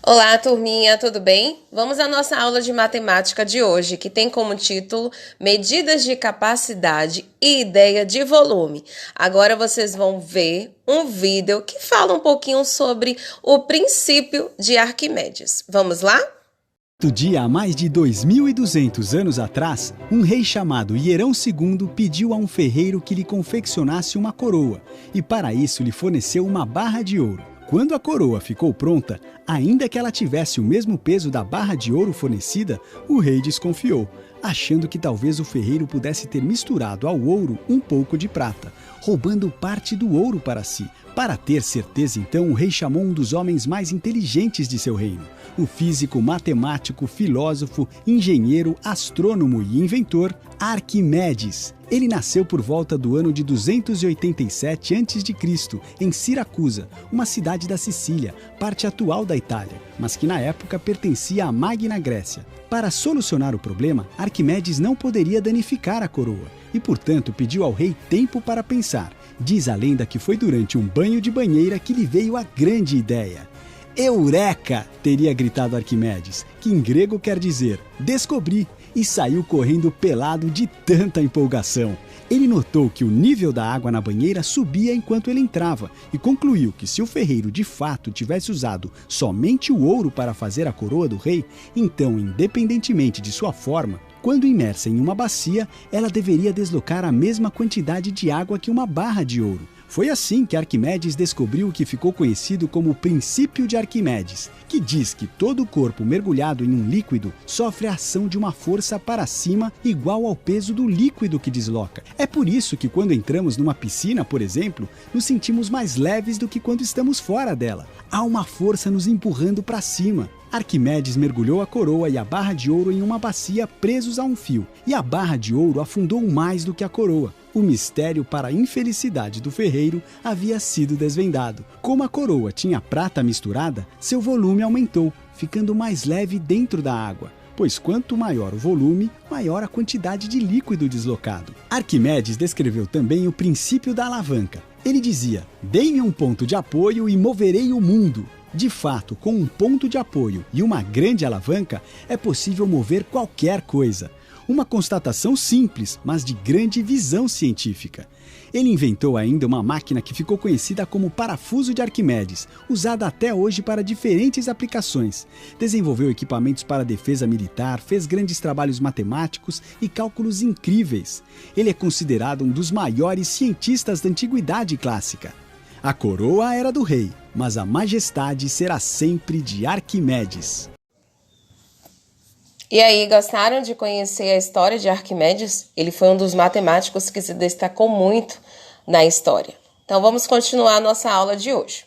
Olá, turminha, tudo bem? Vamos à nossa aula de matemática de hoje, que tem como título Medidas de Capacidade e Ideia de Volume. Agora vocês vão ver um vídeo que fala um pouquinho sobre o princípio de Arquimedes. Vamos lá? Certo dia, há mais de 2.200 anos atrás, um rei chamado Hierão II pediu a um ferreiro que lhe confeccionasse uma coroa, e para isso lhe forneceu uma barra de ouro. Quando a coroa ficou pronta, ainda que ela tivesse o mesmo peso da barra de ouro fornecida, o rei desconfiou, achando que talvez o ferreiro pudesse ter misturado ao ouro um pouco de prata, roubando parte do ouro para si. Para ter certeza, então, o rei chamou um dos homens mais inteligentes de seu reino, o físico, matemático, filósofo, engenheiro, astrônomo e inventor Arquimedes. Ele nasceu por volta do ano de 287 a.C., em Siracusa, uma cidade da Sicília, parte atual da Itália, mas que na época pertencia à Magna Grécia. Para solucionar o problema, Arquimedes não poderia danificar a coroa e, portanto, pediu ao rei tempo para pensar. Diz a lenda que foi durante um banho de banheira que lhe veio a grande ideia. Eureka! Teria gritado Arquimedes, que em grego quer dizer descobri, e saiu correndo pelado de tanta empolgação. Ele notou que o nível da água na banheira subia enquanto ele entrava e concluiu que se o ferreiro de fato tivesse usado somente o ouro para fazer a coroa do rei, então, independentemente de sua forma, quando imersa em uma bacia, ela deveria deslocar a mesma quantidade de água que uma barra de ouro. Foi assim que Arquimedes descobriu o que ficou conhecido como o princípio de Arquimedes, que diz que todo corpo mergulhado em um líquido sofre a ação de uma força para cima igual ao peso do líquido que desloca. É por isso que quando entramos numa piscina, por exemplo, nos sentimos mais leves do que quando estamos fora dela. Há uma força nos empurrando para cima. Arquimedes mergulhou a coroa e a barra de ouro em uma bacia presos a um fio, e a barra de ouro afundou mais do que a coroa. O mistério, para a infelicidade do ferreiro, havia sido desvendado. Como a coroa tinha prata misturada, seu volume aumentou, ficando mais leve dentro da água, pois quanto maior o volume, maior a quantidade de líquido deslocado. Arquimedes descreveu também o princípio da alavanca. Ele dizia: "Dê-me um ponto de apoio e moverei o mundo." De fato, com um ponto de apoio e uma grande alavanca, é possível mover qualquer coisa. Uma constatação simples, mas de grande visão científica. Ele inventou ainda uma máquina que ficou conhecida como parafuso de Arquimedes, usada até hoje para diferentes aplicações. Desenvolveu equipamentos para defesa militar, fez grandes trabalhos matemáticos e cálculos incríveis. Ele é considerado um dos maiores cientistas da antiguidade clássica. A coroa era do rei, mas a majestade será sempre de Arquimedes. E aí, gostaram de conhecer a história de Arquimedes? Ele foi um dos matemáticos que se destacou muito na história. Então, vamos continuar a nossa aula de hoje.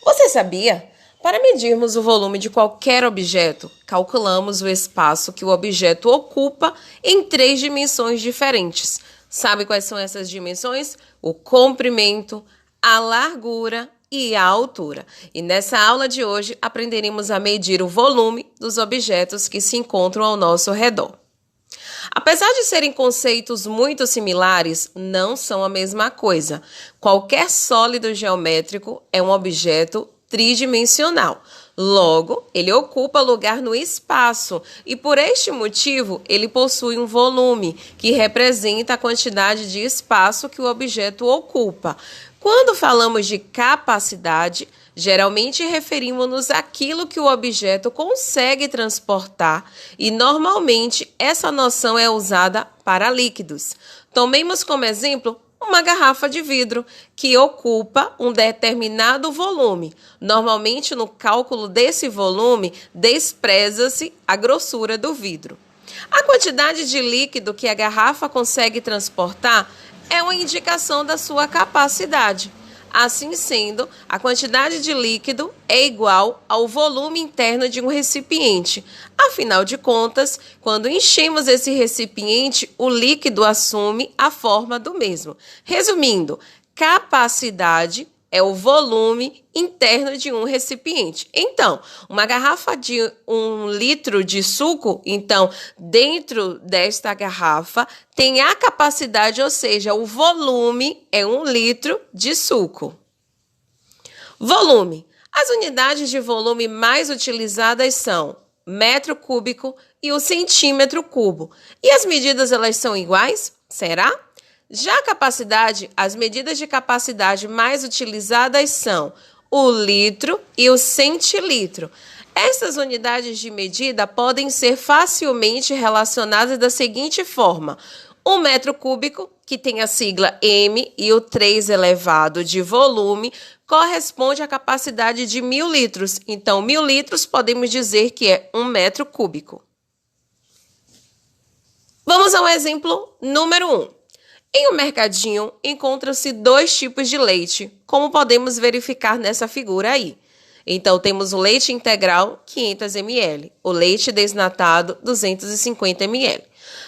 Você sabia? Para medirmos o volume de qualquer objeto, calculamos o espaço que o objeto ocupa em 3 dimensões diferentes. Sabe quais são essas dimensões? O comprimento, a largura e a altura. E nessa aula de hoje aprenderemos a medir o volume dos objetos que se encontram ao nosso redor. Apesar de serem conceitos muito similares, não são a mesma coisa. Qualquer sólido geométrico é um objeto tridimensional. Logo, ele ocupa lugar no espaço e, por este motivo, ele possui um volume, que representa a quantidade de espaço que o objeto ocupa. Quando falamos de capacidade, geralmente referimos-nos àquilo que o objeto consegue transportar e, normalmente, essa noção é usada para líquidos. Tomemos como exemplo uma garrafa de vidro, que ocupa um determinado volume. Normalmente, no cálculo desse volume, despreza-se a grossura do vidro. A quantidade de líquido que a garrafa consegue transportar é uma indicação da sua capacidade. Assim sendo, a quantidade de líquido é igual ao volume interno de um recipiente. Afinal de contas, quando enchemos esse recipiente, o líquido assume a forma do mesmo. Resumindo, capacidade é o volume interno de um recipiente. Então, uma garrafa de 1 litro de suco, então, dentro desta garrafa, tem a capacidade, ou seja, o volume é 1 litro de suco. Volume. As unidades de volume mais utilizadas são metro cúbico e o centímetro cubo. E as medidas, elas são iguais? Será? Já a capacidade, as medidas de capacidade mais utilizadas são o litro e o centilitro. Essas unidades de medida podem ser facilmente relacionadas da seguinte forma: um metro cúbico, que tem a sigla M e o 3 elevado de volume, corresponde à capacidade de 1.000 litros. Então, 1.000 litros podemos dizer que é 1 metro cúbico. Vamos ao exemplo número 1. Em um mercadinho, encontram-se 2 tipos de leite, como podemos verificar nessa figura aí. Então, temos o leite integral, 500 ml, o leite desnatado, 250 ml.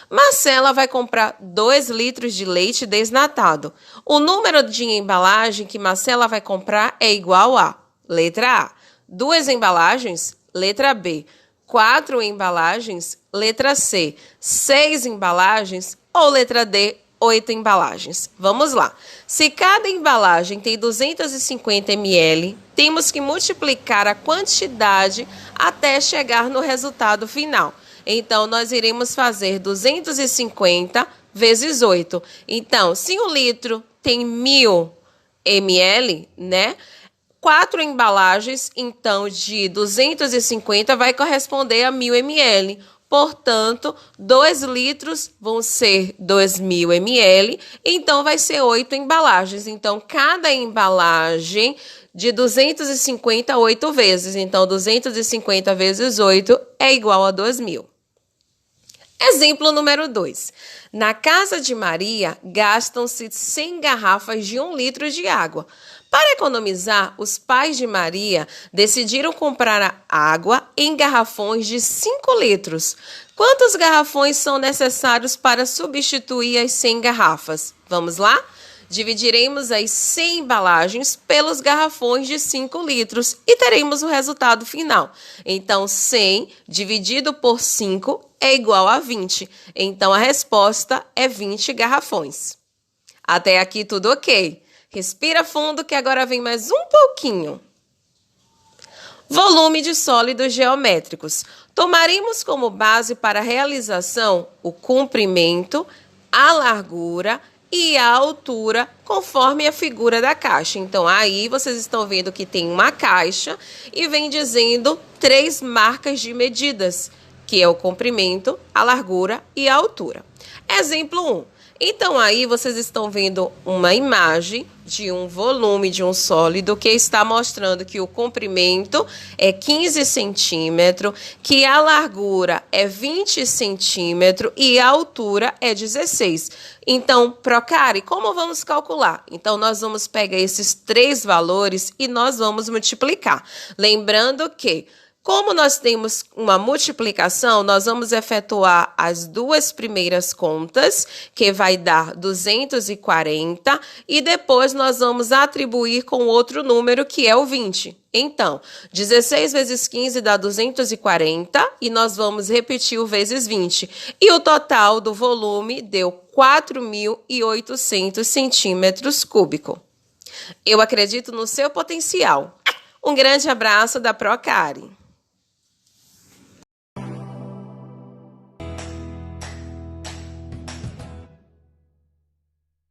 Marcela vai comprar 2 litros de leite desnatado. O número de embalagem que Marcela vai comprar é igual a: letra A, 2 embalagens, letra B, 4 embalagens, letra C, 6 embalagens ou letra D, 8 embalagens. Vamos lá. Se cada embalagem tem 250 ml, temos que multiplicar a quantidade até chegar no resultado final. Então, nós iremos fazer 250 vezes 8. Então, se um litro tem 1.000 ml, né? 4 embalagens, então, de 250 vai corresponder a 1.000 ml. Portanto, 2 litros vão ser 2.000 ml, então vai ser 8 embalagens. Então, cada embalagem de 250, 8 vezes. Então, 250 vezes 8 é igual a 2.000. Exemplo número 2. Na casa de Maria, gastam-se 100 garrafas de 1 litro de água. Para economizar, os pais de Maria decidiram comprar a água em garrafões de 5 litros. Quantos garrafões são necessários para substituir as 100 garrafas? Vamos lá? Dividiremos as 100 embalagens pelos garrafões de 5 litros e teremos o resultado final. Então, 100 dividido por 5 é igual a 20. Então, a resposta é 20 garrafões. Até aqui tudo ok. Respira fundo que agora vem mais um pouquinho. Volume de sólidos geométricos. Tomaremos como base para a realização o comprimento, a largura e a altura, conforme a figura da caixa. Então, aí vocês estão vendo que tem uma caixa e vem dizendo 3 marcas de medidas, que é o comprimento, a largura e a altura. Exemplo 1. Então, aí vocês estão vendo uma imagem de um volume de um sólido que está mostrando que o comprimento é 15 centímetros, que a largura é 20 centímetros e a altura é 16. Então, Procari, como vamos calcular? Então, nós vamos pegar esses 3 valores e nós vamos multiplicar. Lembrando que, como nós temos uma multiplicação, nós vamos efetuar as 2 primeiras contas, que vai dar 240, e depois nós vamos atribuir com outro número, que é o 20. Então, 16 vezes 15 dá 240, e nós vamos repetir o vezes 20. E o total do volume deu 4.800 centímetros cúbicos. Eu acredito no seu potencial. Um grande abraço da Procari.